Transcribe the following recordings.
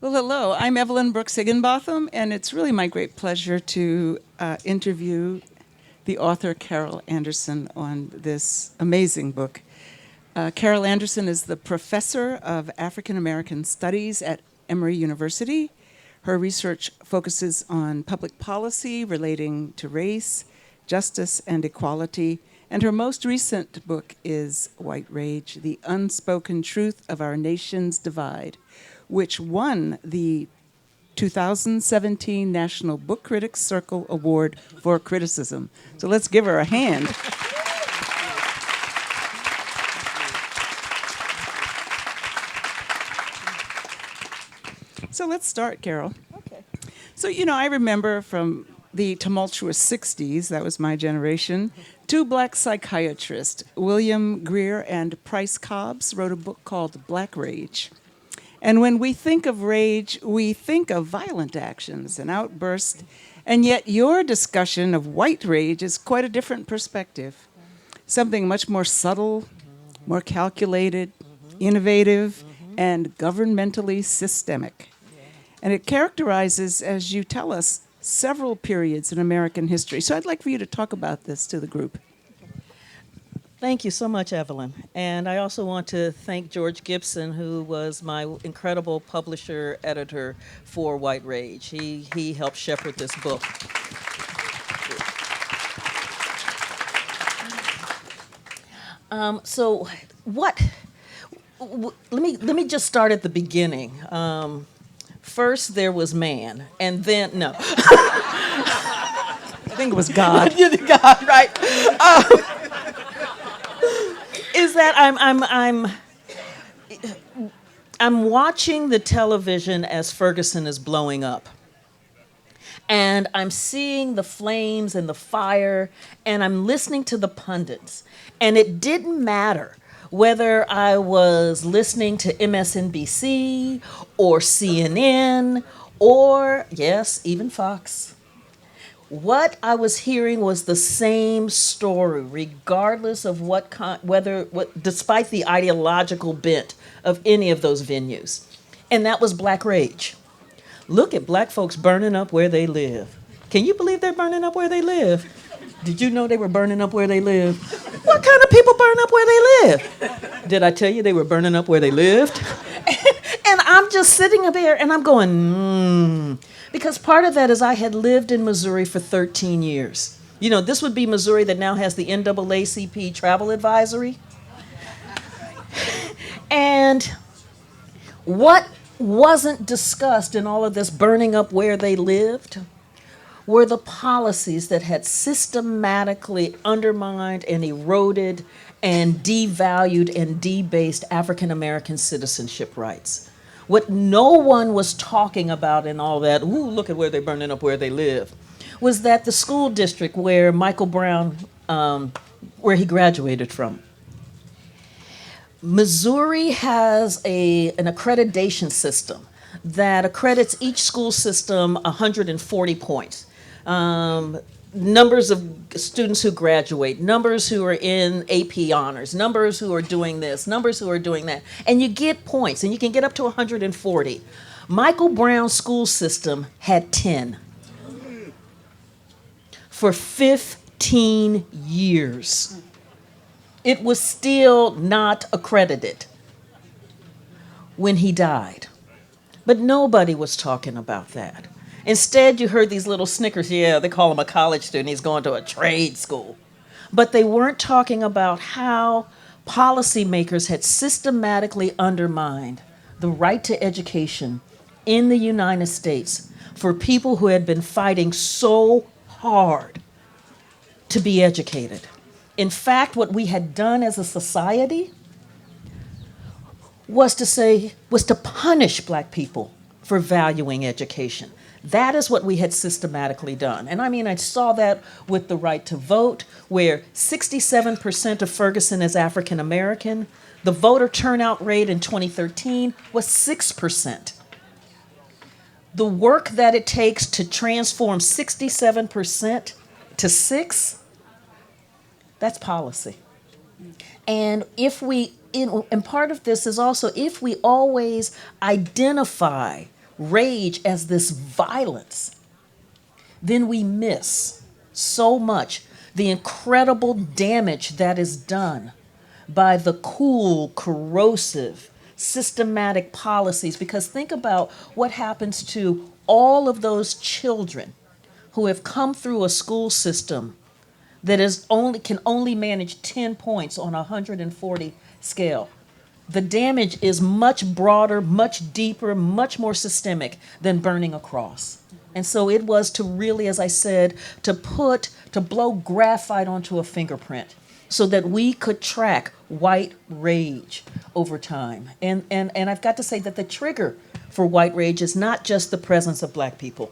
Well, hello. I'm Evelyn Brooks Higginbotham, and it's really my great pleasure to interview the author Carol Anderson on this amazing book. Carol Anderson is the professor of African American Studies at Emory University. Her research focuses on public policy relating to race, justice, and equality. And her most recent book is White Rage, The Unspoken Truth of Our Nation's Divide, which won the 2017 National Book Critics Circle Award for Criticism. So let's give her a hand. So let's start, Carol. Okay. So, I remember from the tumultuous 60s, that was my generation, two black psychiatrists, William Greer and Price Cobbs, wrote a book called Black Rage. And when we think of rage, we think of violent actions and outbursts, and yet your discussion of white rage is quite a different perspective. Something much more subtle, more calculated, innovative, and governmentally systemic. And it characterizes, as you tell us, several periods in American history. So I'd like for you to talk about this to the group. Thank you so much, Evelyn. And I also want to thank George Gibson, who was my incredible publisher editor for White Rage. He helped shepherd this book. So what? Let me just start at the beginning. First, there was man, and then no. I think it was God. God, right? Is that I'm watching the television as Ferguson is blowing up. And I'm seeing the flames and the fire, and I'm listening to the pundits. And it didn't matter whether I was listening to MSNBC or CNN or, yes, even Fox. What I was hearing was the same story, regardless of despite the ideological bent of any of those venues. And that was Black Rage. Look at black folks burning up where they live. Can you believe they're burning up where they live? Did you know they were burning up where they live? What kind of people burn up where they live? Did I tell you they were burning up where they lived? And I'm just sitting there and I'm going, Because part of that is I had lived in Missouri for 13 years. This would be Missouri that now has the NAACP travel advisory. And what wasn't discussed in all of this burning up where they lived were the policies that had systematically undermined and eroded and devalued and debased African American citizenship rights. What no one was talking about in all that, look at where they're burning up where they live, was that the school district where Michael Brown, where he graduated from, Missouri has an accreditation system that accredits each school system 140 points. Numbers of students who graduate, numbers who are in AP honors, numbers who are doing this, numbers who are doing that. And you get points, and you can get up to 140. Michael Brown's school system had 10 for 15 years. It was still not accredited when he died. But nobody was talking about that. Instead, you heard these little snickers. Yeah, they call him a college student. He's going to a trade school. But they weren't talking about how policymakers had systematically undermined the right to education in the United States for people who had been fighting so hard to be educated. In fact, what we had done as a society was to punish black people for valuing education. That is what we had systematically done. And I saw that with the right to vote, where 67% of Ferguson is African American. The voter turnout rate in 2013 was 6%. The work that it takes to transform 67% to 6%, that's policy. And and part of this is also if we always identify rage as this violence, then we miss so much the incredible damage that is done by the cool, corrosive, systematic policies. Because think about what happens to all of those children who have come through a school system that can only manage 10 points on a 140 scale. The damage is much broader, much deeper, much more systemic than burning a cross. And so it was to really, as I said, to blow graphite onto a fingerprint so that we could track white rage over time. And I've got to say that the trigger for white rage is not just the presence of black people.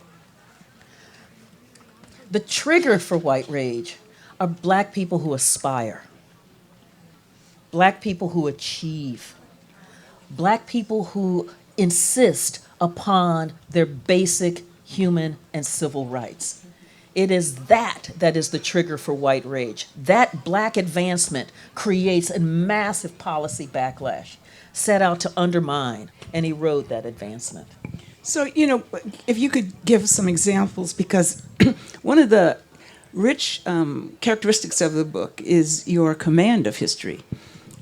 The trigger for white rage are black people who aspire, black people who achieve, black people who insist upon their basic human and civil rights. It is that is the trigger for white rage. That black advancement creates a massive policy backlash set out to undermine and erode that advancement. So, if you could give some examples, because one of the rich characteristics of the book is your command of history.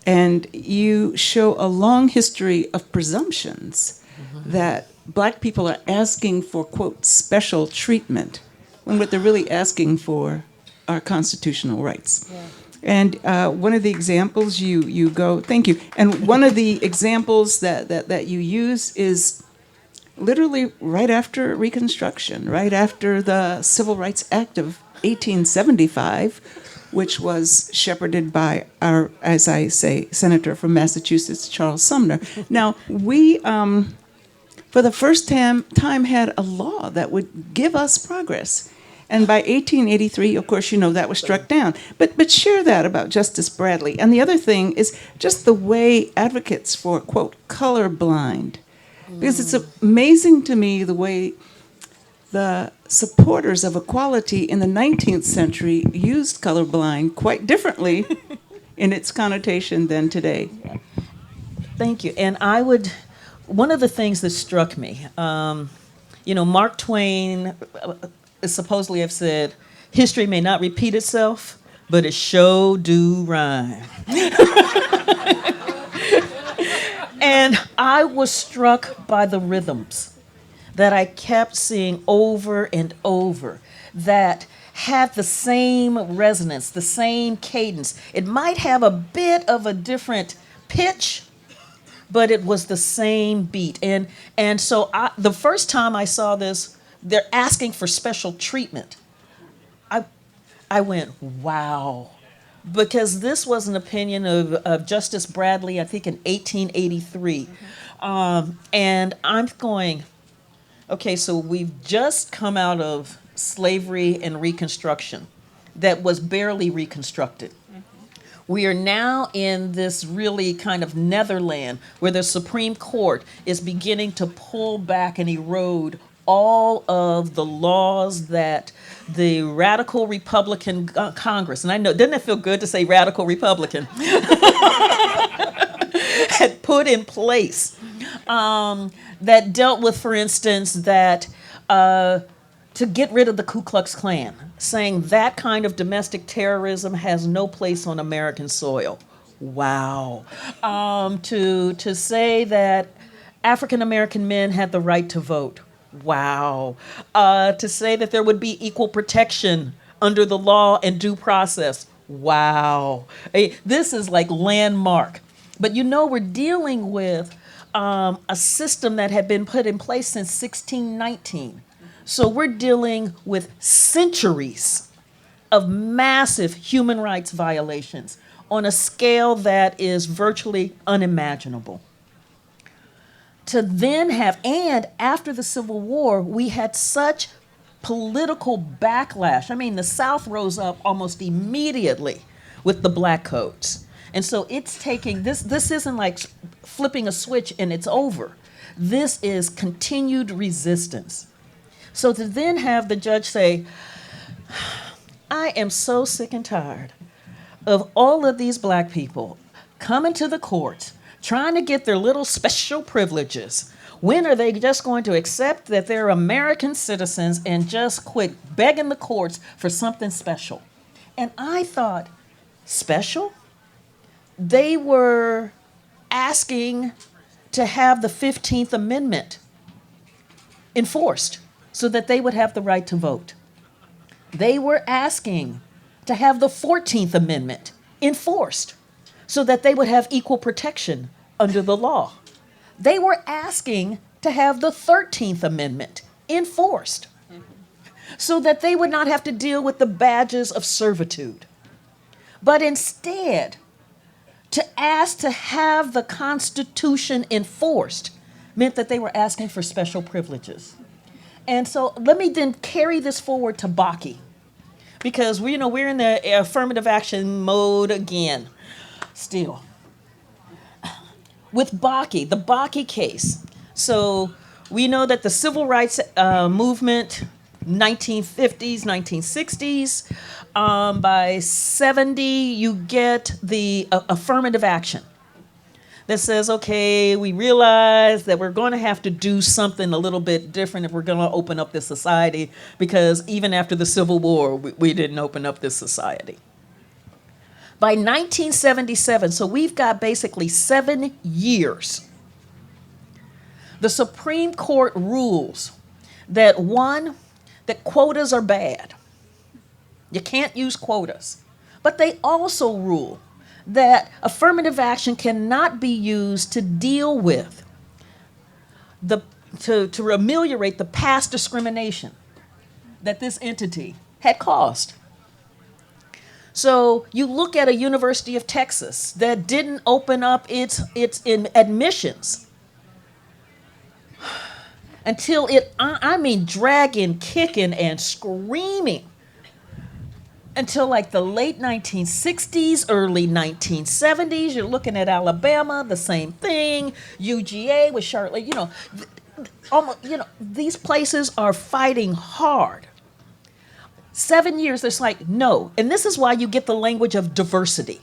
And you show a long history of presumptions that black people are asking for, quote, special treatment, when what they're really asking for are constitutional rights. Yeah. And one of the examples you go, thank you, and one of the examples that you use is literally right after Reconstruction, right after the Civil Rights Act of 1875, which was shepherded by our, as I say, Senator from Massachusetts, Charles Sumner. Now, we, for the first time, had a law that would give us progress. And by 1883, of course, that was struck down. But share that about Justice Bradley. And the other thing is just the way advocates for, quote, colorblind, because it's amazing to me the way the supporters of equality in the 19th century used colorblind quite differently in its connotation than today. Thank you. And one of the things that struck me, Mark Twain supposedly have said, history may not repeat itself, but it sure do rhyme. And I was struck by the rhythms that I kept seeing over and over that had the same resonance, the same cadence. It might have a bit of a different pitch, but it was the same beat. And so the first time I saw this, they're asking for special treatment. I went, wow. Because this was an opinion of Justice Bradley, I think in 1883. And I'm going, okay, so we've just come out of slavery and Reconstruction that was barely reconstructed. We are now in this really kind of netherland where the Supreme Court is beginning to pull back and erode all of the laws that the radical Republican Congress, and I know, doesn't it feel good to say radical Republican, had put in place that dealt with, for instance, that to get rid of the Ku Klux Klan, saying that kind of domestic terrorism has no place on American soil. Wow. To say that African American men had the right to vote. Wow. To say that there would be equal protection under the law and due process. Wow. This is like landmark. But we're dealing with a system that had been put in place since 1619. So we're dealing with centuries of massive human rights violations on a scale that is virtually unimaginable. To then have, and after the Civil War, we had such political backlash. I mean, the South rose up almost immediately with the black codes. And so it's taking, this isn't like flipping a switch and it's over. This is continued resistance. So to then have the judge say, I am so sick and tired of all of these black people coming to the courts trying to get their little special privileges When are they just going to accept that they're American citizens and just quit begging the courts for something special? And I thought, special? They were asking to have the 15th Amendment enforced so that they would have the right to vote. They were asking to have the 14th Amendment enforced so that they would have equal protection under the law. They were asking to have the 13th Amendment enforced so that they would not have to deal with the badges of servitude. But instead, to ask to have the Constitution enforced meant that they were asking for special privileges. And so let me then carry this forward to Bakke, because we're in the affirmative action mode again, still. With Bakke, the Bakke case. So we know that the civil rights movement, 1950s, 1960s, by 70, you get the affirmative action that says, okay, we realize that we're going to have to do something a little bit different if we're going to open up this society, because even after the Civil War, we didn't open up this society. By 1977, so we've got basically 7 years, the Supreme Court rules that, one, that quotas are bad. You can't use quotas. But they also rule that affirmative action cannot be used to deal with to ameliorate the past discrimination that this entity had caused. So you look at a University of Texas that didn't open up its admissions until dragging, kicking, and screaming until like the late 1960s, early 1970s. You're looking at Alabama, the same thing. UGA with Charlotte, these places are fighting hard. 7 years, it's like, no. And this is why you get the language of diversity.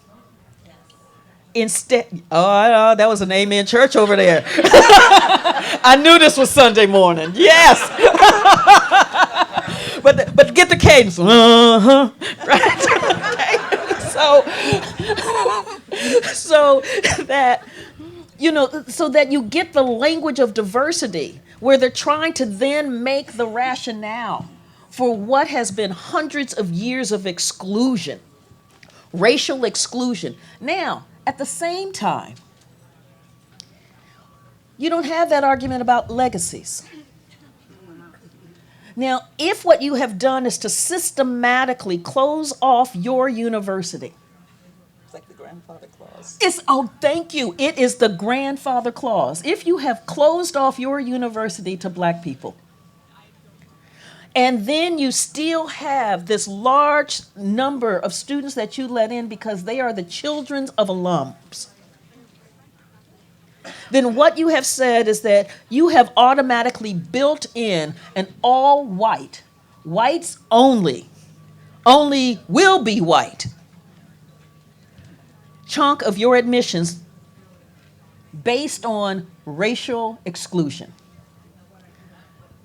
Instead, that was an amen church over there. I knew this was Sunday morning. Yes. But get the cadence. Right? So that, so that you get the language of diversity, where they're trying to then make the rationale for what has been hundreds of years of exclusion, racial exclusion. Now, at the same time, you don't have that argument about legacies. Now, if what you have done is to systematically close off your university. It's like the grandfather clause. Thank you. It is the grandfather clause. If you have closed off your university to black people, and then you still have this large number of students that you let in because they are the children of alums, then what you have said is that you have automatically built in an all-white, whites only will be white chunk of your admissions based on racial exclusion.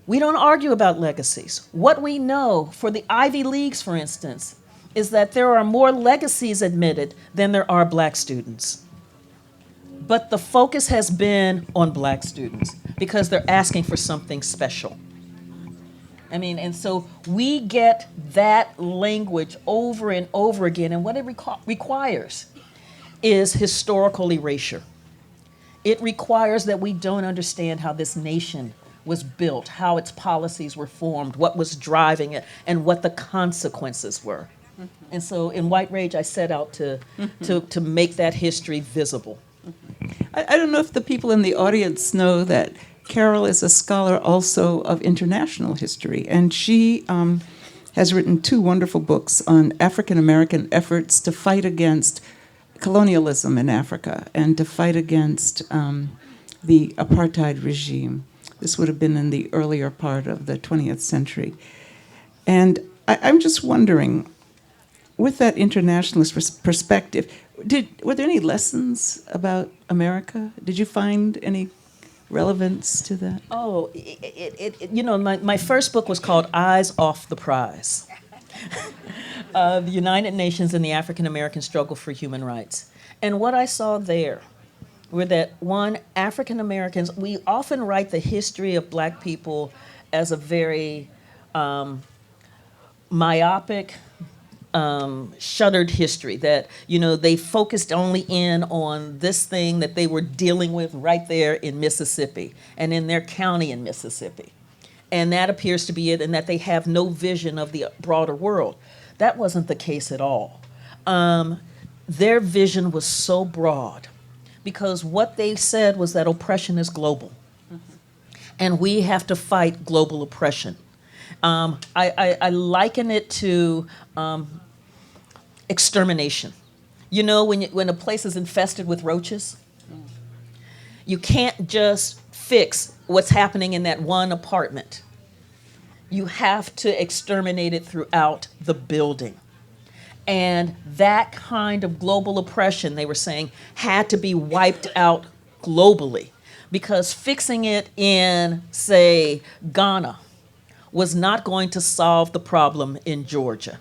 We don't argue about legacies. What we know for the Ivy Leagues, for instance, is that there are more legacies admitted than there are black students. But the focus has been on black students because they're asking for something special. And so we get that language over and over again, and what it requires is historical erasure. It requires that we don't understand how this nation was built, how its policies were formed, what was driving it, and what the consequences were. Mm-hmm. And so in White Rage, I set out to make that history visible. I don't know if the people in the audience know that Carol is a scholar also of international history, and she has written 2 wonderful books on African American efforts to fight against colonialism in Africa and to fight against the apartheid regime. This would have been in the earlier part of the 20th century. And I'm just wondering, with that internationalist perspective, were there any lessons about America? Did you find any relevance to that? Oh, my first book was called Eyes Off the Prize. The United Nations and the African American Struggle for Human Rights. And what I saw there were that, one, African Americans, we often write the history of black people as a very myopic, shuttered history, that, they focused only in on this thing that they were dealing with right there in Mississippi and in their county in Mississippi. And that appears to be it, and that they have no vision of the broader world. That wasn't the case at all. Their vision was so broad, because what they said was that oppression is global, and we have to fight global oppression. I liken it to extermination. When a place is infested with roaches, you can't just fix what's happening in that one apartment. You have to exterminate it throughout the building. And that kind of global oppression, they were saying, had to be wiped out globally, because fixing it in, say, Ghana was not going to solve the problem in Georgia.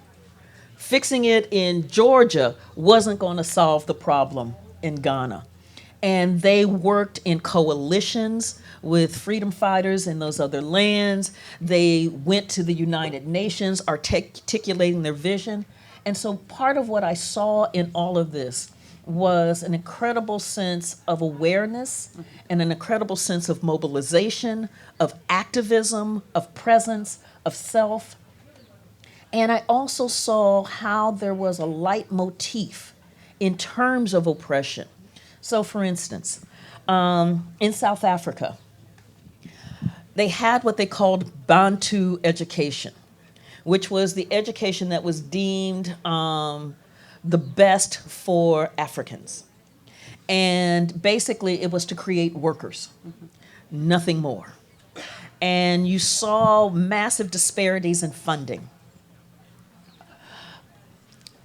Fixing it in Georgia wasn't going to solve the problem in Ghana. And they worked in coalitions with freedom fighters in those other lands. They went to the United Nations articulating their vision. And so part of what I saw in all of this was an incredible sense of awareness and an incredible sense of mobilization, of activism, of presence, of self. And I also saw how there was a leitmotif in terms of oppression. So, for instance, in South Africa, they had what they called Bantu education, which was the education that was deemed the best for Africans. And basically, it was to create workers, nothing more. And you saw massive disparities in funding.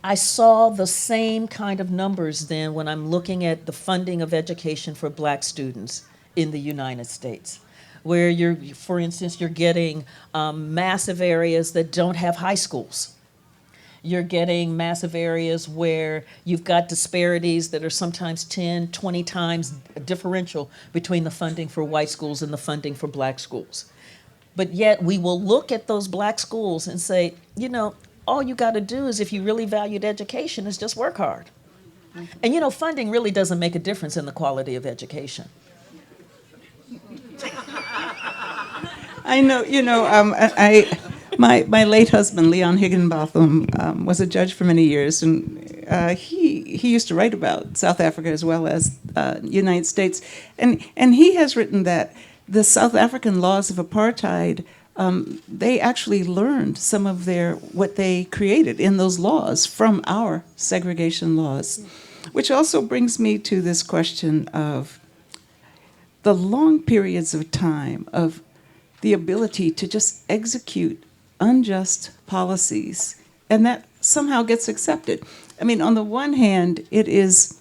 I saw the same kind of numbers then when I'm looking at the funding of education for black students in the United States, where for instance, you're getting massive areas that don't have high schools. You're getting massive areas where you've got disparities that are sometimes 10, 20 times differential between the funding for white schools and the funding for black schools. But yet we will look at those black schools and say, all you got to do is, if you really valued education, is just work hard. And funding really doesn't make a difference in the quality of education. I know, my late husband, Leon Higginbotham, was a judge for many years, and he used to write about South Africa as well as United States, and he has written that the South African laws of apartheid, they actually learned some of what they created in those laws from our segregation laws, which also brings me to this question of the long periods of time of the ability to just execute unjust policies, and that somehow gets accepted. I mean, on the one hand, it is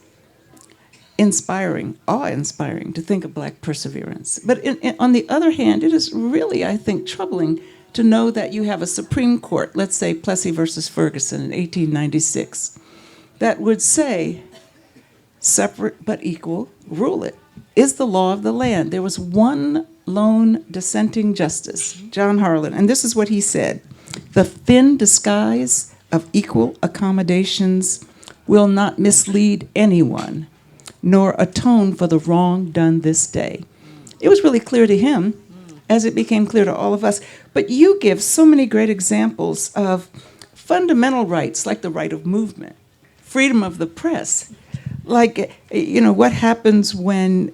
inspiring, awe-inspiring to think of black perseverance. But on the other hand, it is really, I think, troubling to know that you have a Supreme Court, let's say Plessy versus Ferguson in 1896, that would say, separate but equal, rule it, is the law of the land. There was one lone dissenting justice, John Harlan, and this is what he said: the thin disguise of equal accommodations will not mislead anyone, nor atone for the wrong done this day. It was really clear to him, as it became clear to all of us. But you give so many great examples of fundamental rights, like the right of movement, freedom of the press, like, what happens when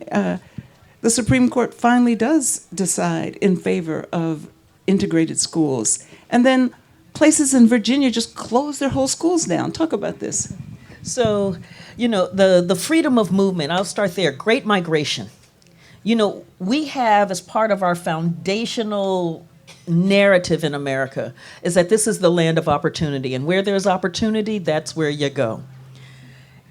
the Supreme Court finally does decide in favor of integrated schools, and then places in Virginia just close their whole schools down. Talk about this. So, the freedom of movement, I'll start there. Great migration. We have, as part of our foundational narrative in America, is that this is the land of opportunity. And where there's opportunity, that's where you go.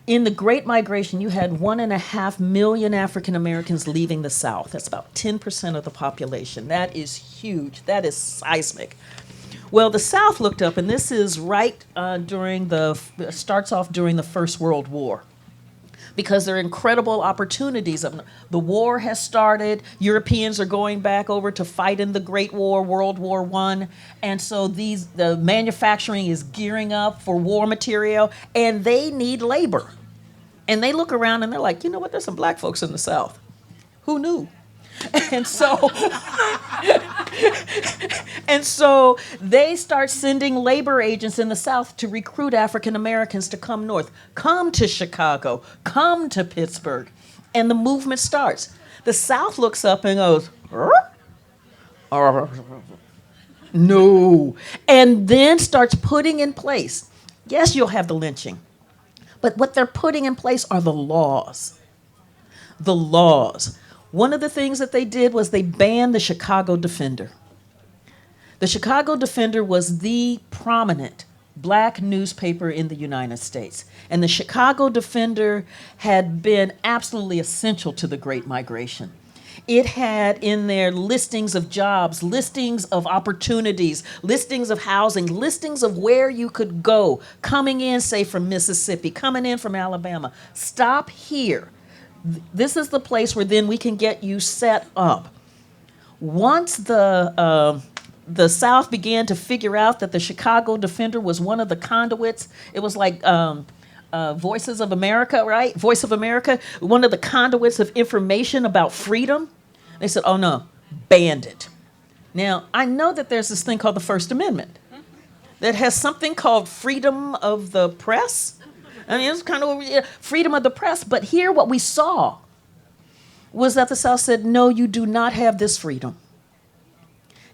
In the Great Migration, you had 1.5 million African Americans leaving the South. That's about 10% of the population. That is huge. That is seismic. Well, the South looked up, and this is right starts off during the First World War, because there are incredible opportunities. The war has started. Europeans are going back over to fight in the Great War, World War I. And so the manufacturing is gearing up for war material, and they need labor. And they look around and they're like, you know what, there's some black folks in the South. Who knew? And so and so they start sending labor agents in the South to recruit African Americans to come north, come to Chicago, come to Pittsburgh. And the movement starts. The South looks up and goes, no. And then starts putting in place. Yes, you'll have the lynching. But what they're putting in place are the laws. The laws. One of the things that they did was they banned the Chicago Defender. The Chicago Defender was the prominent black newspaper in the United States. And the Chicago Defender had been absolutely essential to the Great Migration. It had in there listings of jobs, listings of opportunities, listings of housing, listings of where you could go, coming in, say, from Mississippi, coming in from Alabama. Stop here. This is the place where then we can get you set up. Once the South began to figure out that the Chicago Defender was one of the conduits, it was like Voices of America, right? Voice of America, one of the conduits of information about freedom. They said, oh no, banned it. Now, I know that there's this thing called the First Amendment that has something called freedom of the press. I mean, it's kind of freedom of the press. But here what we saw was that the South said, no, you do not have this freedom.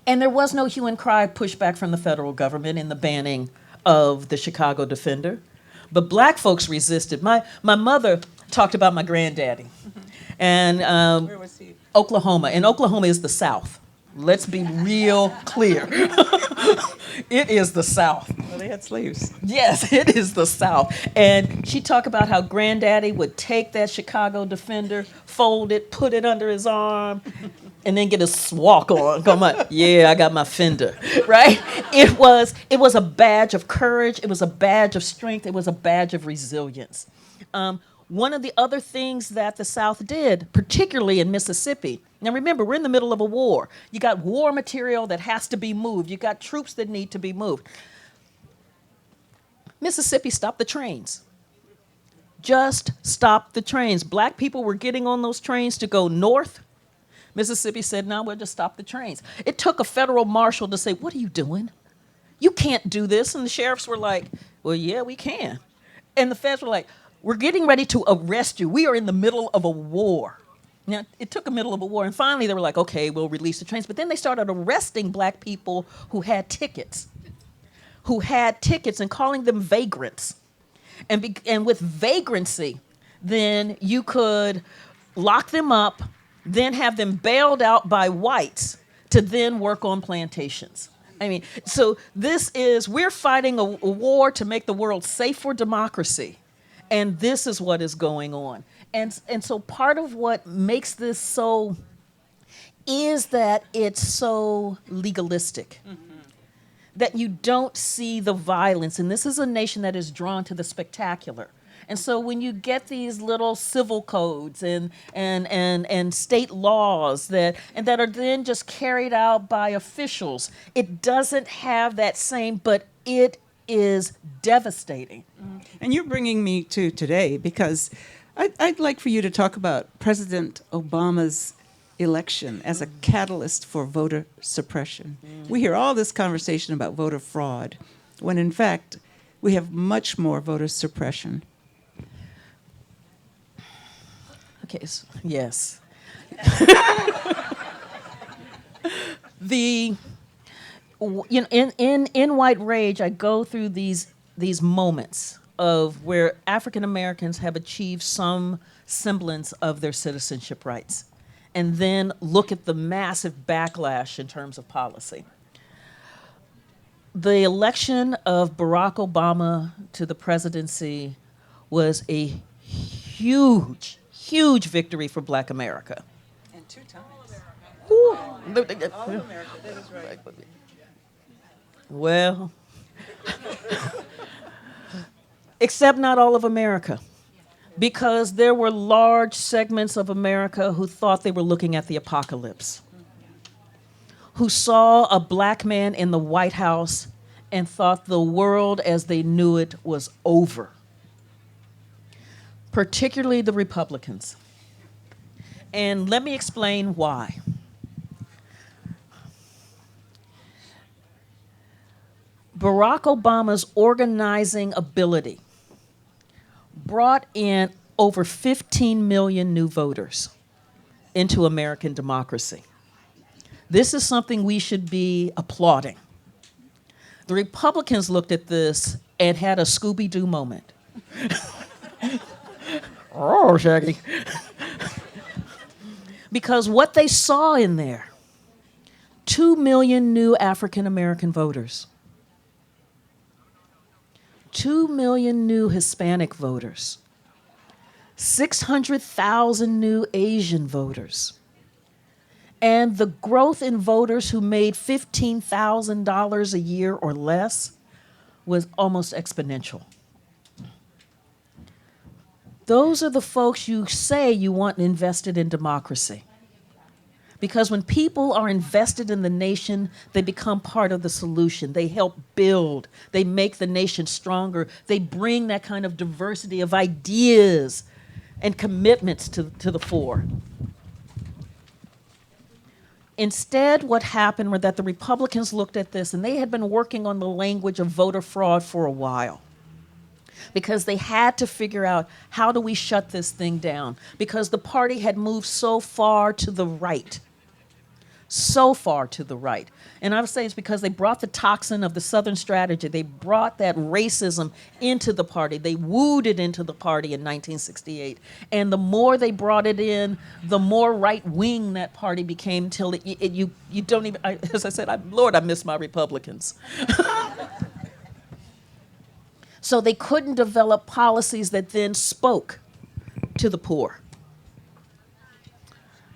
And there was no hue and cry pushback from the federal government in the banning of the Chicago Defender. But black folks resisted. My mother talked about my granddaddy. And Where was he? Oklahoma. And Oklahoma is the South. Let's be real clear. It is the South. Well, they had slaves. Yes, it is the South. And she talked about how granddaddy would take that Chicago Defender, fold it, put it under his arm, and then get his walk on. Come on, yeah, I got my fender, right? It was a badge of courage. It was a badge of strength. It was a badge of resilience. One of the other things that the South did, particularly in Mississippi, now remember, we're in the middle of a war. You got war material that has to be moved. You got troops that need to be moved. Mississippi stopped the trains. Just stopped the trains. Black people were getting on those trains to go north. Mississippi said, no, we'll just stop the trains. It took a federal marshal to say, what are you doing? You can't do this. And the sheriffs were like, well, yeah, we can. And the feds were like, we're getting ready to arrest you. We are in the middle of a war. Now, it took a middle of a war, and finally they were like, okay, we'll release the trains. But then they started arresting black people who had tickets and calling them vagrants. And with vagrancy, then you could lock them up, then have them bailed out by whites to then work on plantations. I mean, so we're fighting a war to make the world safe for democracy. And this is what is going on. And so part of what makes this so is that it's so legalistic. Mm-hmm. That you don't see the violence. And this is a nation that is drawn to the spectacular. And so when you get these little civil codes and state laws that are then just carried out by officials, it doesn't have that same, but it is devastating. And you're bringing me to today because I'd like for you to talk about President Obama's election as a catalyst for voter suppression. We hear all this conversation about voter fraud, when in fact we have much more voter suppression. Okay, so, yes. In White Rage, I go through these moments of where African Americans have achieved some semblance of their citizenship rights, and then look at the massive backlash in terms of policy. The election of Barack Obama to the presidency was a huge, huge victory for Black America. And 2 times. Whew. All of America, that is right. Well, except not all of America, because there were large segments of America who thought they were looking at the apocalypse, who saw a Black man in the White House and thought the world as they knew it was over, particularly the Republicans. And let me explain why. Barack Obama's organizing ability brought in over 15 million new voters into American democracy. This is something we should be applauding. The Republicans looked at this and had a Scooby-Doo moment. Oh, Shaggy. Because what they saw in there, 2 million new African American voters, 2 million new Hispanic voters, 600,000 new Asian voters, and the growth in voters who made $15,000 a year or less was almost exponential. Those are the folks you say you want invested in democracy. Because when people are invested in the nation, they become part of the solution. They help build. They make the nation stronger. They bring that kind of diversity of ideas and commitments to the fore. Instead, what happened was that the Republicans looked at this, and they had been working on the language of voter fraud for a while, because they had to figure out, how do we shut this thing down? Because the party had moved so far to the right. So far to the right. And I would say it's because they brought the toxin of the Southern strategy. They brought that racism into the party. They wooed it into the party in 1968. And the more they brought it in, the more right-wing that party became, till you don't even, as I said, Lord, I miss my Republicans. So they couldn't develop policies that then spoke to the poor,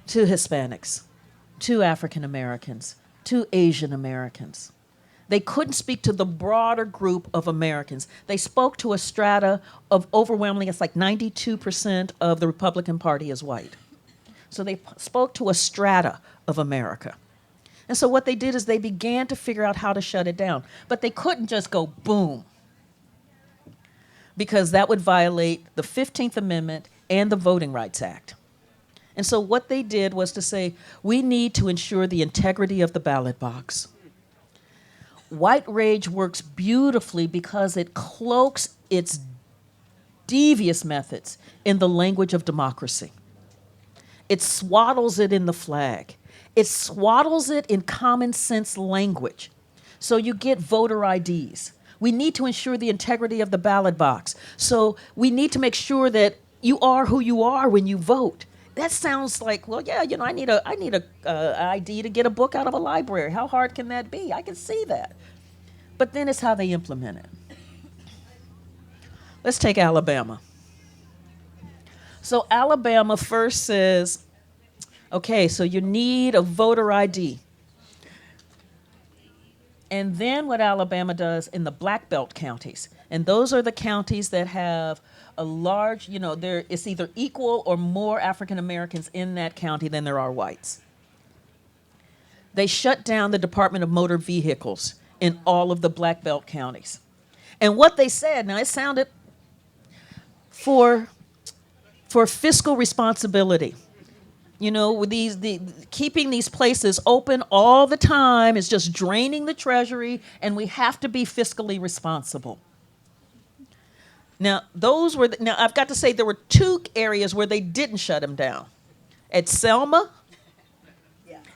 to Hispanics, to African Americans, to Asian Americans. They couldn't speak to the broader group of Americans. They spoke to a strata of overwhelmingly, it's like 92% of the Republican Party is white. So they spoke to a strata of America. And so what they did is they began to figure out how to shut it down. But they couldn't just go boom, because that would violate the 15th Amendment and the Voting Rights Act. And so what they did was to say, we need to ensure the integrity of the ballot box. White rage works beautifully because it cloaks its devious methods in the language of democracy. It swaddles it in the flag. It swaddles it in common sense language. So you get voter IDs. We need to ensure the integrity of the ballot box. So we need to make sure that you are who you are when you vote. That sounds like, well, yeah, I need a ID to get a book out of a library. How hard can that be? I can see that. But then it's how they implement it. Let's take Alabama. So Alabama first says, okay, so you need a voter ID. And then what Alabama does in the Black Belt counties, and those are the counties that have a large, it's either equal or more African Americans in that county than there are whites. They shut down the Department of Motor Vehicles in all of the Black Belt counties. And what they said, now it sounded for fiscal responsibility. With keeping these places open all the time is just draining the treasury, and we have to be fiscally responsible. Now, I've got to say there were 2 areas where they didn't shut them down. At Selma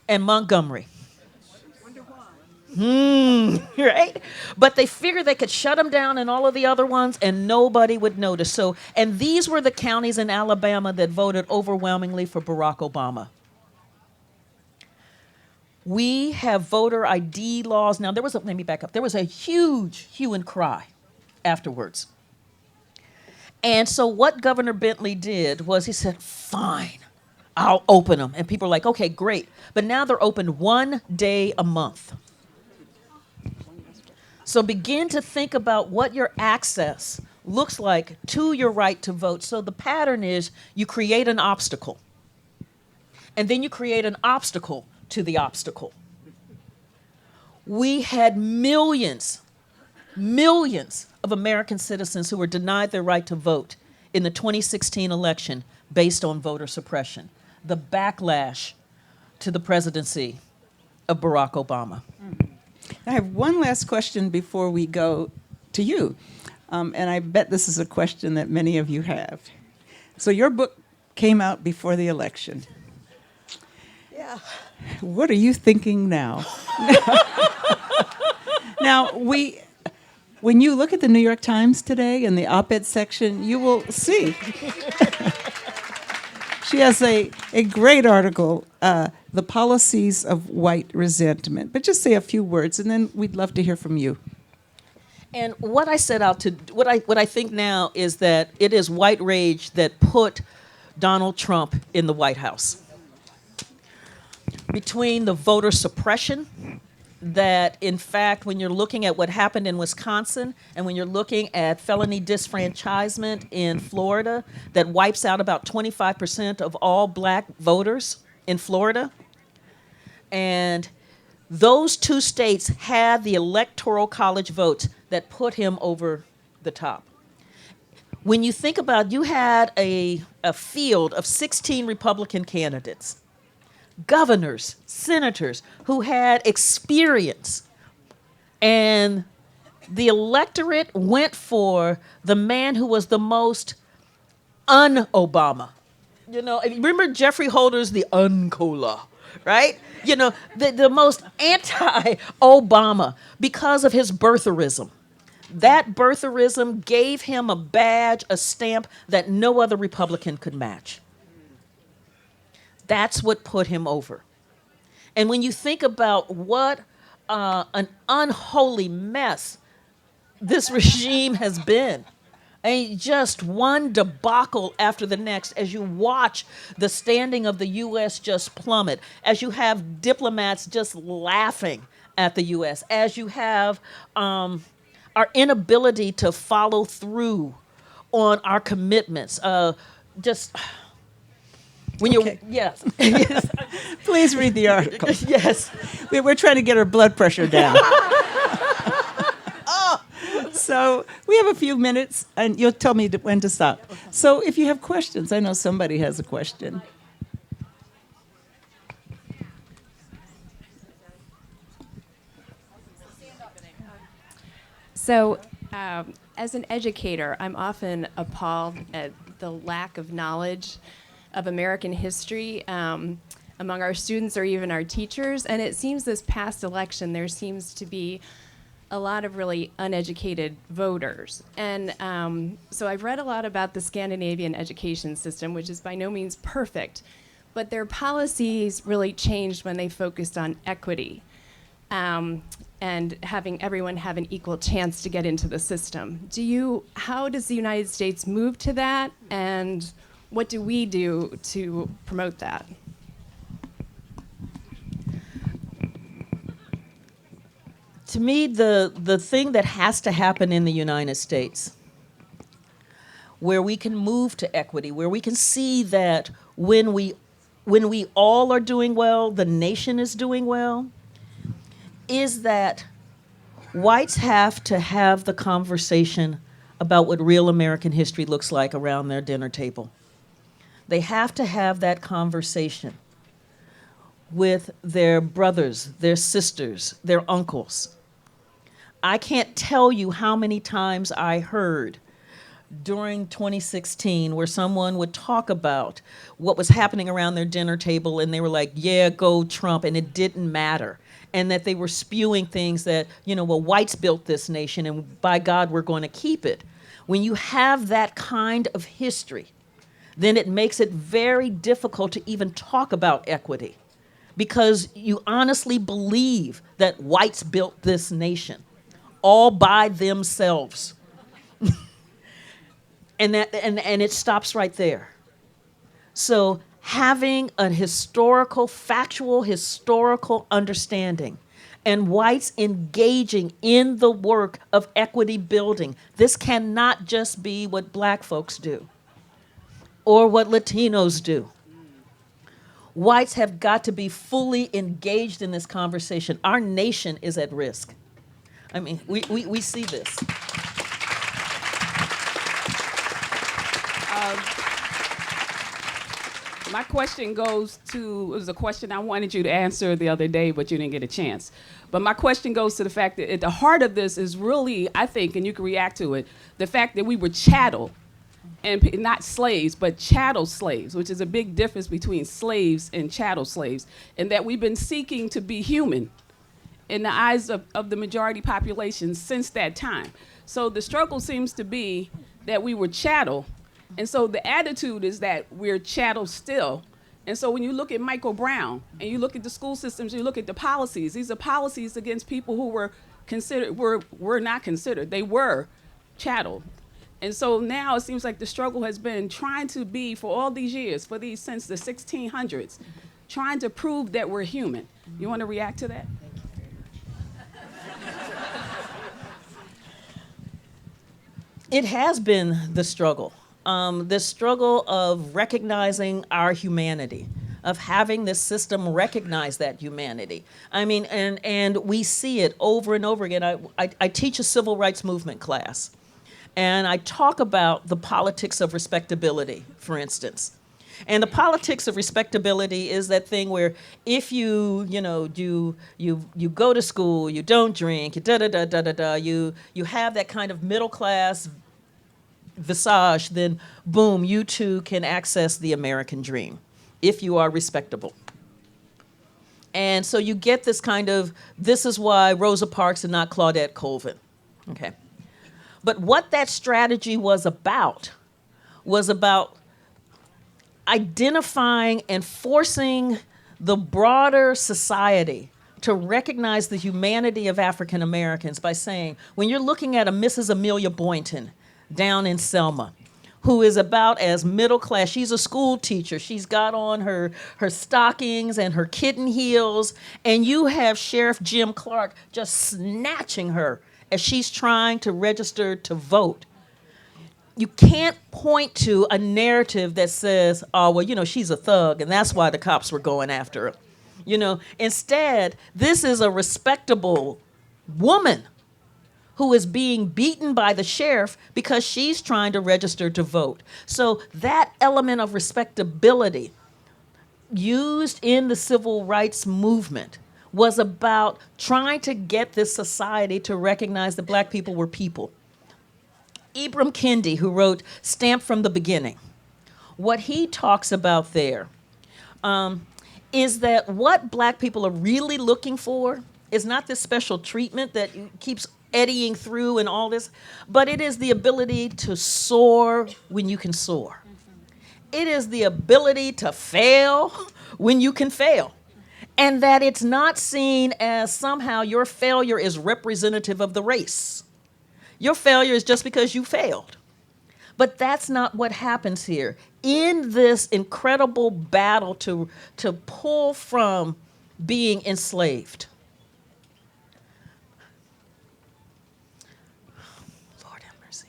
and Montgomery. Right? But they figured they could shut them down in all of the other ones and nobody would notice. And these were the counties in Alabama that voted overwhelmingly for Barack Obama. We have voter ID laws. Now, let me back up. There was a huge hue and cry afterwards. And so what Governor Bentley did was he said, fine, I'll open them. And people are like, okay, great. But now they're open 1 day a month. So begin to think about what your access looks like to your right to vote. So the pattern is you create an obstacle, and then you create an obstacle to the obstacle. We had millions of American citizens who were denied their right to vote in the 2016 election based on voter suppression, the backlash to the presidency of Barack Obama. I have one last question before we go to you. And I bet this is a question that many of you have. So your book came out before the election. Yeah. What are you thinking now? Now, when you look at the New York Times today in the op-ed section, you will see. She has a great article, The Policies of White Resentment. But just say a few words, and then we'd love to hear from you. And what I set out to, what I think now is that it is white rage that put Donald Trump in the White House. Between the voter suppression, that in fact, when you're looking at what happened in Wisconsin, and when you're looking at felony disfranchisement in Florida, that wipes out about 25% of all black voters in Florida, and those two states had the electoral college votes that put him over the top. When you think about, you had a field of 16 Republican candidates, governors, senators who had experience, and the electorate went for the man who was the most un-Obama. You know, remember Jeffrey Holder's The Uncola, right? You know, the most anti-Obama because of his birtherism. That birtherism gave him a badge, a stamp that no other Republican could match. That's what put him over. And when you think about what an unholy mess this regime has been, I mean, just one debacle after the next as you watch the standing of the U.S. just plummet, as you have diplomats just laughing at the U.S., as you have our inability to follow through on our commitments. Just when you're, Okay. yes. Please read the article. Yes. We're trying to get her blood pressure down. So we have a few minutes, and you'll tell me when to stop. So if you have questions, I know somebody has a question. So, as an educator, I'm often appalled at the lack of knowledge of American history among our students or even our teachers. And it seems this past election, there seems to be a lot of really uneducated voters. And so I've read a lot about the Scandinavian education system, which is by no means perfect, but their policies really changed when they focused on equity. And having everyone have an equal chance to get into the system. How does the United States move to that, and what do we do to promote that? To me, the thing that has to happen in the United States, where we can move to equity, where we can see that when we all are doing well, the nation is doing well, is that whites have to have the conversation about what real American history looks like around their dinner table. They have to have that conversation with their brothers, their sisters, their uncles. I can't tell you how many times I heard during 2016 where someone would talk about what was happening around their dinner table, and they were like, yeah, go Trump, and it didn't matter. And that they were spewing things that, well, whites built this nation, and by God, we're going to keep it. When you have that kind of history, then it makes it very difficult to even talk about equity, because you honestly believe that whites built this nation all by themselves. And it stops right there. So having a factual historical understanding, and whites engaging in the work of equity building. This cannot just be what black folks do or what Latinos do. Whites have got to be fully engaged in this conversation. Our nation is at risk. I mean, we see this. My question goes to, it was a question I wanted you to answer the other day, but you didn't get a chance. But my question goes to the fact that at the heart of this is really, I think, and you can react to it, the fact that we were chattel, and not slaves, but chattel slaves, which is a big difference between slaves and chattel slaves, and that we've been seeking to be human in the eyes of the majority population since that time. So the struggle seems to be that we were chattel. And so the attitude is that we're chattel still. And so when you look at Michael Brown and you look at the school systems, you look at the policies, these are policies against people who were not considered, they were chattel. And so now it seems like the struggle has been trying to be, for all these years, since the 1600s, trying to prove that we're human. You want to react to that? It has been the struggle of recognizing our humanity, of having this system recognize that humanity. I mean, and we see it over and over again. I teach a civil rights movement class, and I talk about the politics of respectability, for instance. And the politics of respectability is that thing where if you go to school, you don't drink, you have that kind of middle class visage, then boom, you too can access the American dream if you are respectable. And so you get this kind of, this is why Rosa Parks and not Claudette Colvin. Okay. But what that strategy was about identifying and forcing the broader society to recognize the humanity of African Americans by saying, when you're looking at a Mrs. Amelia Boynton down in Selma, who is about as middle class, she's a school teacher, she's got on her stockings and her kitten heels, and you have Sheriff Jim Clark just snatching her as she's trying to register to vote. You can't point to a narrative that says, oh, well, she's a thug, and that's why the cops were going after her. Instead, this is a respectable woman who is being beaten by the sheriff because she's trying to register to vote. So that element of respectability used in the civil rights movement was about trying to get this society to recognize that black people were people. Ibram Kendi, who wrote Stamped from the Beginning, what he talks about there is that what black people are really looking for is not this special treatment that keeps eddying through and all this, but it is the ability to soar when you can soar. It is the ability to fail when you can fail. And that it's not seen as somehow your failure is representative of the race. Your failure is just because you failed. But that's not what happens here. In this incredible battle to pull from being enslaved, Lord have mercy,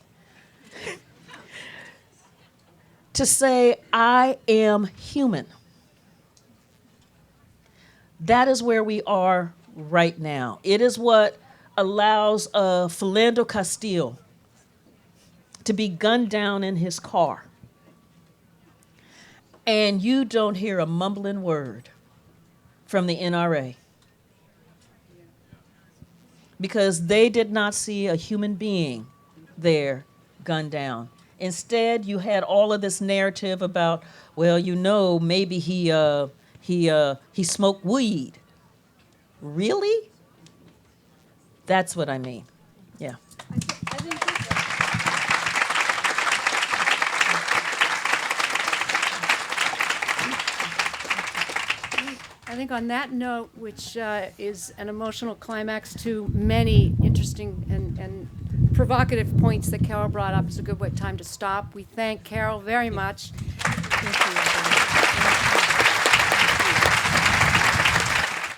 to say, I am human. That is where we are right now. It is what allows Philando Castile to be gunned down in his car. And you don't hear a mumbling word from the NRA. Because they did not see a human being there gunned down. Instead, you had all of this narrative about, well, maybe he smoked weed. Really? That's what I mean. Yeah. I think on that note, which is an emotional climax to many interesting and provocative points that Carol brought up is a good time to stop. We thank Carol very much.